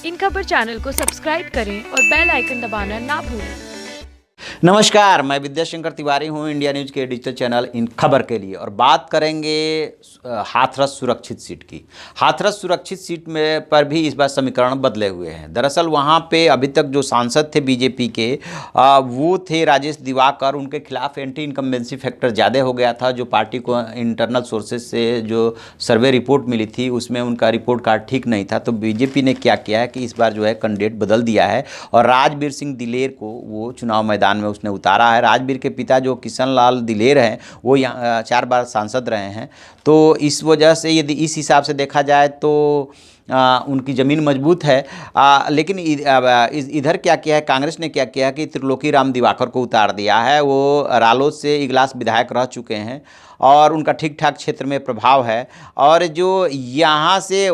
इन खबर चैनल को सब्सक्राइब करें और बेल आइकन दबाना ना भूलें। नमस्कार, मैं विद्याशंकर तिवारी हूं इंडिया न्यूज़ के डिजिटल चैनल इन खबर के लिए और बात करेंगे हाथरस सुरक्षित सीट की। हाथरस सुरक्षित सीट में पर भी इस बार समीकरण बदले हुए हैं। दरअसल वहां पे अभी तक जो सांसद थे बीजेपी के वो थे राजेश दिवाकर। उनके खिलाफ एंटी इनकम्बेंसी फैक्टर ज़्यादा हो गया था। जो पार्टी को इंटरनल सोर्सेज से जो सर्वे रिपोर्ट मिली थी उसमें उनका रिपोर्ट कार्ड ठीक नहीं था। तो बीजेपी ने क्या किया है कि इस बार जो है कैंडिडेट बदल दिया है और राजबीर सिंह दिलेर को वो चुनाव मैदान में उसने उतारा है। राजबीर के पिता जो किशन लाल दिलेर हैं वो यहाँ 4 बार सांसद रहे हैं। तो इस वजह से यदि इस हिसाब से देखा जाए तो उनकी ज़मीन मजबूत है। लेकिन इधर क्या किया है, कांग्रेस ने क्या किया है कि त्रिलोकी राम दिवाकर को उतार दिया है। वो रालोद से इगलास विधायक रह चुके हैं और उनका ठीक ठाक क्षेत्र में प्रभाव है। और जो यहाँ से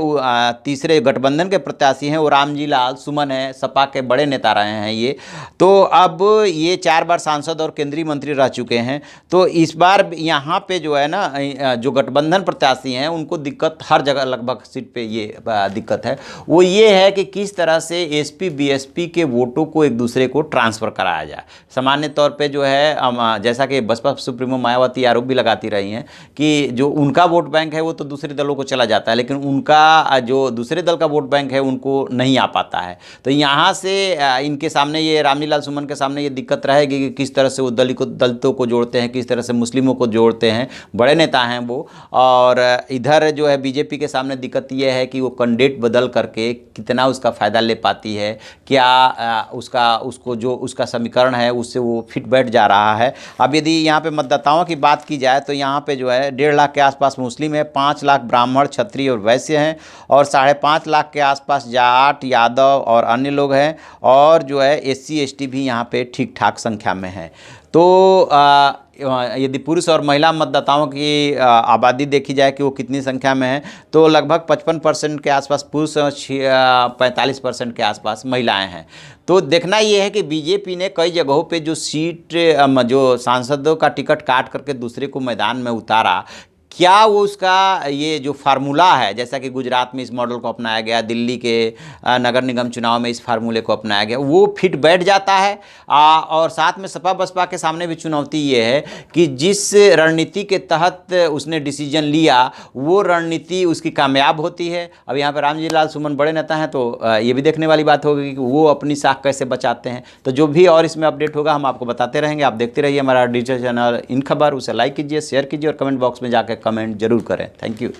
तीसरे गठबंधन के प्रत्याशी हैं वो रामजी लाल सुमन है, सपा के बड़े नेता रहे हैं ये। तो अब ये 4 बार सांसद और केंद्रीय मंत्री रह चुके हैं। तो इस बार यहाँ पे जो है ना, जो गठबंधन प्रत्याशी हैं उनको दिक्कत हर जगह लगभग सीट पे ये दिक्कत है। वो ये है कि किस तरह से एसपी बीएसपी के वोटों को एक दूसरे को ट्रांसफ़र कराया जाए। सामान्य तौर पे जो है जैसा कि बसपा सुप्रीमो मायावती आरोप भी लगाती रही हैं कि जो उनका वोट बैंक है वो तो दूसरे दलों को चला जाता है, लेकिन उनका जो दूसरे दल का वोट बैंक है उनको नहीं आ पाता है। तो यहाँ से इनके सामने ये रामजी लाल सुमन के सामने ये दिक्कत रहेगी कि किस तरह से वो दलितों को जोड़ते हैं, किस तरह से मुस्लिमों को जोड़ते हैं। बड़े नेता हैं वो। और इधर जो है बीजेपी के सामने दिक्कत ये है कि वो कैंडिडेट बदल करके कितना उसका फ़ायदा ले पाती है, क्या उसको जो उसका समीकरण है उससे वो फिट बैठ जा रहा है। अब यदि यहाँ पे मतदाताओं की बात की जाए तो यहाँ पे जो है 1.5 लाख के आसपास मुस्लिम है, 5 लाख ब्राह्मण क्षत्रिय और वैश्य हैं और 5.5 लाख के आसपास जाट यादव और अन्य लोग हैं। और जो है SC ST भी यहाँ पे ठीक ठाक संख्या में है। तो यदि पुरुष और महिला मतदाताओं की आबादी देखी जाए कि वो कितनी संख्या में है तो लगभग 55% के आसपास पुरुष और 45% के आसपास महिलाएं हैं। तो देखना ये है कि बीजेपी ने कई जगहों पे जो सीट जो सांसदों का टिकट काट करके दूसरे को मैदान में उतारा, क्या वो उसका ये जो फार्मूला है, जैसा कि गुजरात में इस मॉडल को अपनाया गया, दिल्ली के नगर निगम चुनाव में इस फार्मूले को अपनाया गया, वो फिट बैठ जाता है। और साथ में सपा बसपा के सामने भी चुनौती ये है कि जिस रणनीति के तहत उसने डिसीजन लिया वो रणनीति उसकी कामयाब होती है। अब यहाँ पर रामजी लाल सुमन बड़े नेता हैं तो ये भी देखने वाली बात होगी कि वो अपनी साख कैसे बचाते हैं। तो जो भी और इसमें अपडेट होगा हम आपको बताते रहेंगे। आप देखते रहिए हमारा डिजिटल चैनल इन खबर। उसे लाइक कीजिए, शेयर कीजिए और कमेंट बॉक्स में जाकर कमेंट जरूर करें। Thank you.